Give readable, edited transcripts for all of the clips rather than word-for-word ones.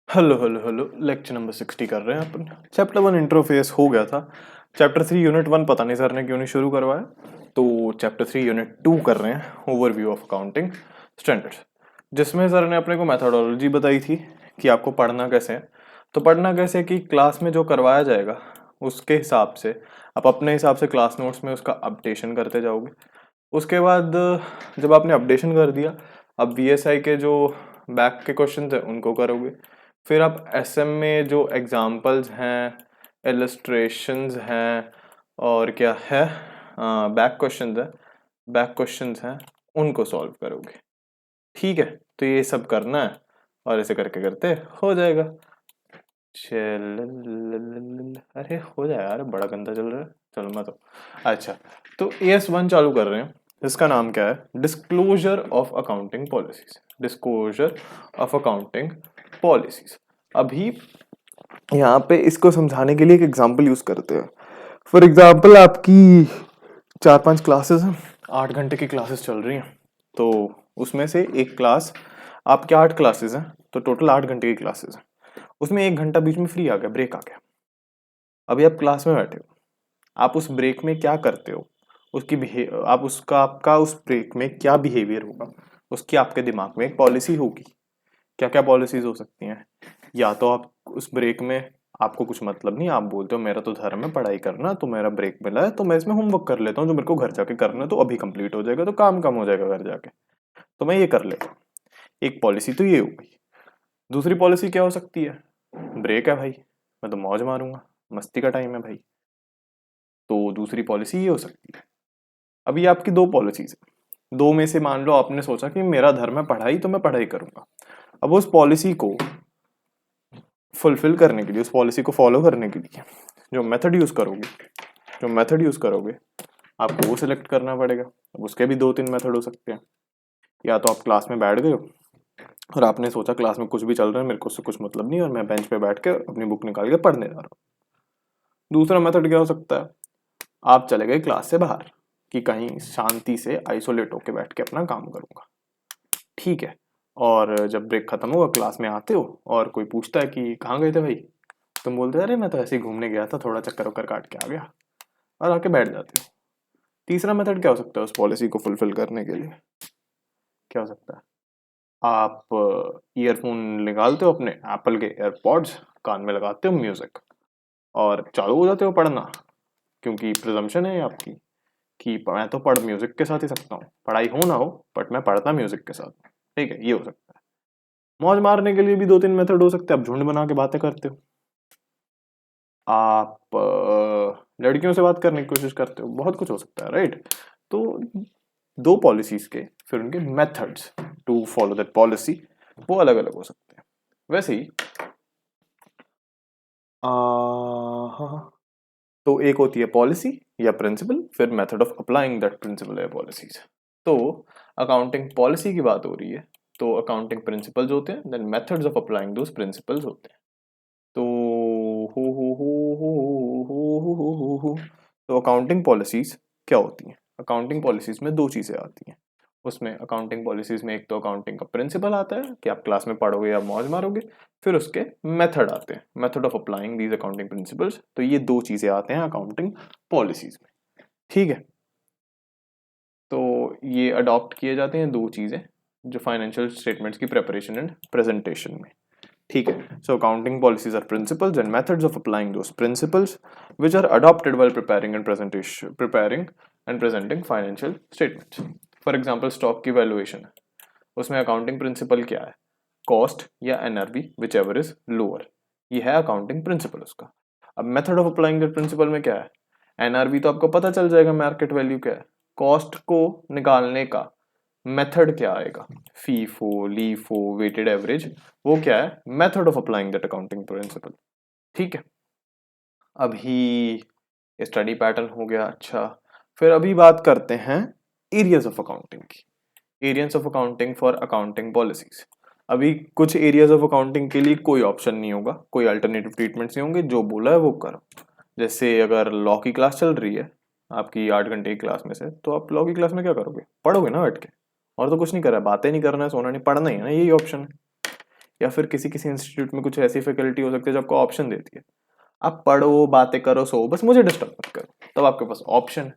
Hello hello hello. Lecture number 60 कर रहे हैं अपन। चैप्टर 1 इंटरफेस हो गया था। चैप्टर 3 यूनिट 1 पता नहीं सर ने क्यों नहीं शुरू करवाया, तो चैप्टर 3 यूनिट 2 कर रहे हैं, ओवरव्यू ऑफ अकाउंटिंग स्टैंडर्ड्स, जिसमें सर ने अपने को मेथोडोलॉजी बताई थी कि आपको पढ़ना कैसे है। तो पढ़ना कैसे कि क्लास में जो करवाया जाएगा उसके हिसाब से आप अपने हिसाब से क्लास नोट्स में उसका अपडेशन करते जाओगे। उसके बाद जब आपने अपडेशन कर दिया, अब वीएसआई के जो बैक के क्वेश्चंस हैं उनको करोगे। फिर आप एसएम में जो एग्जाम्पल्स हैं, इलस्ट्रेशंस हैं और क्या है, बैक क्वेश्चंस है, बैक क्वेश्चंस हैं, उनको सॉल्व करोगे। ठीक है, तो ये सब करना है और ऐसे करके करते हो जाएगा। चल, अरे हो जाएगा। अरे बड़ा गंदा चल रहा है, चलो मैं तो अच्छा। तो AS1 चालू कर रहे हैं। इसका नाम क्या है? Disclosure of accounting policies. Disclosure of accounting policies. अभी यहाँ पे इसको समझाने के लिए एक एग्जांपल यूज करते हैं। फॉर एग्जांपल आपकी 4-5 क्लासेस हैं, 8 घंटे की क्लासेस चल रही हैं। तो उसमें से एक क्लास, आपके 8 क्लासेस हैं तो टोटल 8 घंटे की क्लासेस हैं। उसमें 1 घंटा बीच में फ्री आ गया, ब्रेक आ गया। अभी आप क्लास में बैठे हो, आप उस ब्रेक में क्या करते हो, आप उसका आपका उस ब्रेक में क्या बिहेवियर होगा, उसकी आपके दिमाग में एक पॉलिसी होगी। क्या क्या पॉलिसीज हो सकती हैं? या तो आप उस ब्रेक में, आपको कुछ मतलब नहीं, आप बोलते हो मेरा तो धर्म है पढ़ाई करना, तो मेरा ब्रेक मिला है तो मैं इसमें होमवर्क कर लेता हूँ जो मेरे को घर जाके करना है, तो अभी कंप्लीट हो जाएगा तो काम कम हो जाएगा घर जाके, तो मैं ये कर लेता हूँ। एक पॉलिसी तो ये हो गई। दूसरी पॉलिसी क्या हो सकती है? ब्रेक है भाई, मैं तो मौज मारूंगा, मस्ती का टाइम है भाई, तो दूसरी पॉलिसी ये हो सकती है। अभी आपकी दो पॉलिसीज है, दो में से मान लो आपने सोचा कि मेरा धर्म है पढ़ाई तो मैं पढ़ाई करूंगा। अब उस पॉलिसी को फुलफिल करने के लिए, उस पॉलिसी को फॉलो करने के लिए जो मेथड यूज करोगे, जो मेथड यूज करोगे आपको वो सिलेक्ट करना पड़ेगा। अब उसके भी 2-3 मेथड हो सकते हैं। या तो आप क्लास में बैठ गए हो और आपने सोचा क्लास में कुछ भी चल रहा है, मेरे को उससे कुछ मतलब नहीं और मैं बेंच पे बैठ के अपनी बुक निकाल के पढ़ने जा रहा हूँ। दूसरा मेथड क्या हो सकता है? आप चले गए क्लास से बाहर कि कहीं शांति से आइसोलेट होके बैठ के अपना काम करूंगा। ठीक है, और जब ब्रेक खत्म होगा क्लास में आते हो और कोई पूछता है कि कहाँ गए थे भाई, तुम बोलते हो अरे मैं तो ऐसे ही घूमने गया था, थोड़ा चक्कर वक्कर काट के आ गया, और आके बैठ जाते हो। तीसरा मेथड क्या हो सकता है उस पॉलिसी को फुलफिल करने के लिए? क्या हो सकता है? आप ईयरफोन निकालते हो अपने एप्पल के एयरपॉड्स, कान में लगाते हो म्यूजिक और चालू हो जाते हो पढ़ना, क्योंकि प्रिजम्पशन है आपकी कि मैं तो पढ़ म्यूजिक के साथ ही सकता हूँ, पढ़ाई हो ना हो बट मैं पढ़ता म्यूजिक के साथ। ठीक है, ये हो सकता है। मौज मारने के लिए भी 2-3 मेथड हो सकते हैं। आप झुंड बना के बातें करते हो, आप लड़कियों से बात करने की कोशिश करते हो, बहुत कुछ हो सकता है, राइट? तो दो पॉलिसीज के फिर उनके methods to follow that policy वो अलग अलग हो सकते हैं। वैसे ही हाँ, तो एक होती है पॉलिसी या प्रिंसिपल, फिर method of applying that principle या पॉलिसीज। तो अकाउंटिंग पॉलिसी की बात हो रही है, तो अकाउंटिंग प्रिंसिपल्स होते हैं, then methods of applying those principles होते हैं। तो हो तो अकाउंटिंग पॉलिसीज क्या होती हैं? अकाउंटिंग पॉलिसीज में दो चीजें आती हैं। उसमें अकाउंटिंग पॉलिसीज में एक तो अकाउंटिंग का प्रिंसिपल आता है कि आप क्लास में पढ़ोगे या मौज मारोगे, फिर उसके मेथड आते हैं, method of applying these accounting principles. तो ये दो चीजें आते हैं अकाउंटिंग पॉलिसीज में। ठीक है, तो ये अडॉप्ट किए जाते हैं दो चीजें जो फाइनेंशियल स्टेटमेंट्स की प्रिपरेशन एंड प्रेजेंटेशन में। ठीक है, so accounting policies are principles and methods of applying those principles which are adopted while preparing and presenting financial statements. For example stock की वैल्यूएशन है, उसमें अकाउंटिंग प्रिंसिपल क्या है? Cost या NRV whichever is lower, ये है accounting principle उसका। अब method of applying the principle में क्या है? एनआरवी तो आपको पता चल जाएगा मार्केट वैल्यू क्या है, कॉस्ट को निकालने का मेथड क्या आएगा? फीफो, लीफो, वेटेड एवरेज, वो क्या है? Method of applying that accounting principle. ठीक है, अभी स्टडी पैटर्न हो गया। अच्छा, फिर अभी बात करते हैं एरियाज ऑफ अकाउंटिंग की। Areas of accounting for accounting policies. अभी कुछ एरियाज ऑफ अकाउंटिंग के लिए कोई ऑप्शन नहीं होगा, कोई अल्टरनेटिव ट्रीटमेंट्स नहीं होंगे, जो बोला है वो करो। जैसे अगर लॉ की क्लास चल रही है आपकी 8 घंटे की क्लास में से, तो आप लॉ की क्लास में क्या करोगे? पढ़ोगे ना बैठ के, और तो कुछ नहीं कर रहा है, बातें नहीं करना है, सोना नहीं, पढ़ना ही है ना, यही ऑप्शन है। या फिर किसी किसी इंस्टीट्यूट में कुछ ऐसी फैकल्टी हो सकती है जो आपको ऑप्शन देती है, आप पढ़ो, बातें करो, सो, बस मुझे डिस्टर्ब मत करो, तब आपके पास ऑप्शन है।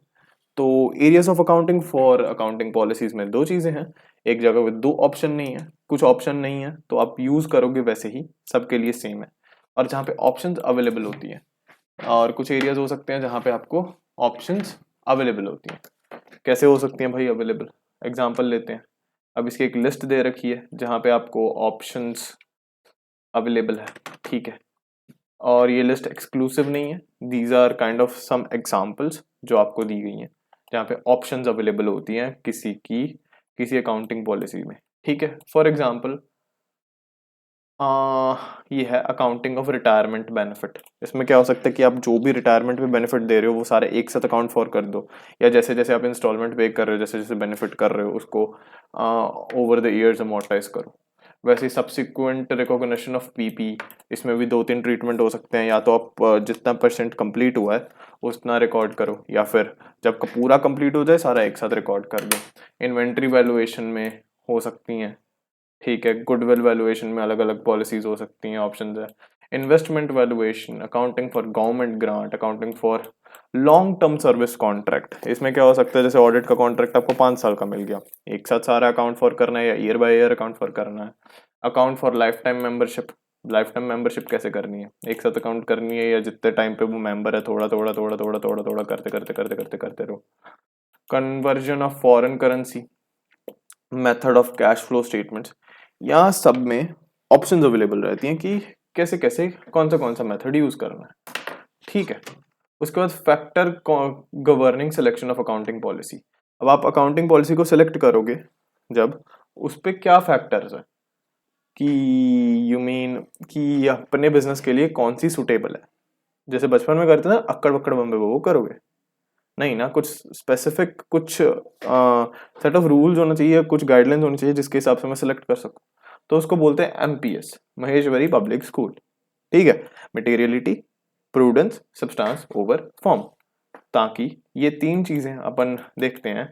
तो areas of accounting for accounting policies में दो चीजें हैं, एक जगह पे दो ऑप्शन नहीं है, कुछ ऑप्शन नहीं है तो आप यूज करोगे वैसे ही, सबके लिए सेम है। और जहाँ पे ऑप्शंस अवेलेबल होती है, और कुछ एरियाज हो सकते हैं जहाँ पे आपको ऑप्शंस अवेलेबल होती हैं। कैसे हो सकती हैं भाई अवेलेबल? एग्जांपल लेते हैं। अब इसकी एक लिस्ट दे रखी है जहाँ पे आपको ऑप्शंस अवेलेबल है, ठीक है, और ये लिस्ट एक्सक्लूसिव नहीं है, these are kind of some examples जो आपको दी गई हैं जहाँ पे ऑप्शंस अवेलेबल होती हैं किसी अकाउंटिंग पॉलिसी में, ठीक है। फॉर एग्जांपल ये है अकाउंटिंग ऑफ रिटायरमेंट बेनिफिट। इसमें क्या हो सकता है कि आप जो भी रिटायरमेंट में बेनिफिट दे रहे हो वो सारे एक साथ अकाउंट फॉर कर दो, या जैसे जैसे आप इंस्टॉलमेंट पे कर रहे हो, जैसे जैसे बेनिफिट कर रहे हो उसको ओवर द इयर्स अमोर्टाइज करो। वैसे सब्सिक्वेंट रिकॉग्निशन ऑफ पीपी, इसमें भी दो तीन ट्रीटमेंट हो सकते हैं, या तो आप जितना परसेंट कंप्लीट हुआ है उतना रिकॉर्ड करो, या फिर जब पूरा कंप्लीट हो जाए सारा एक साथ रिकॉर्ड कर दो। इन्वेंट्री वैल्यूएशन में हो सकती हैं, ठीक है। गुडविल वैल्यूएशन में अलग अलग पॉलिसीज हो सकती हैं, ऑप्शंस है। Investment valuation, accounting for government grant, accounting for long term service contract. इसमें क्या हो सकता है, जैसे ऑडिट का कॉन्ट्रैक्ट आपको 5 साल का मिल गया, एक साथ सारा अकाउंट फॉर करना है या year by year account for करना है। Account for life time membership, life time membership कैसे करनी है, एक साथ अकाउंट करनी है या जितने टाइम पे वो मेंबर है थोड़ा थोड़ा थोड़ा थोड़ा थोड़ा थोड़ा करते करते करते करते करते रहो। Conversion of foreign currency, method of cash flow statements, यहाँ सब में ऑप्शंस अवेलेबल रहती हैं कि कैसे कैसे कौन सा मेथड यूज करना है, ठीक है। उसके बाद factor governing selection of accounting policy. अब आप अकाउंटिंग पॉलिसी को सिलेक्ट करोगे जब, उस पे क्या फैक्टर्स है कि यू मीन कि अपने बिजनेस के लिए कौन सी सुटेबल है। जैसे बचपन में करते ना अक्कड़ बक्कड़ बम्बे वो करोगे, नहीं ना, कुछ स्पेसिफिक कुछ सेट ऑफ रूल्स होना चाहिए, कुछ गाइडलाइंस होनी चाहिए जिसके हिसाब से मैं सिलेक्ट कर सकूं। तो उसको बोलते हैं एमपीएस, महेश्वरी पब्लिक स्कूल, ठीक है। Materiality, prudence, substance over form, ताकि ये तीन चीजें अपन देखते हैं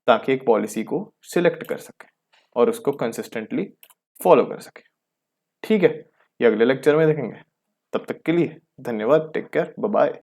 ताकि एक पॉलिसी को सिलेक्ट कर सके और उसको कंसिस्टेंटली फॉलो कर सके, ठीक है। ये अगले लेक्चर में देखेंगे, तब तक के लिए धन्यवाद, टेक केयर, बाय बाय।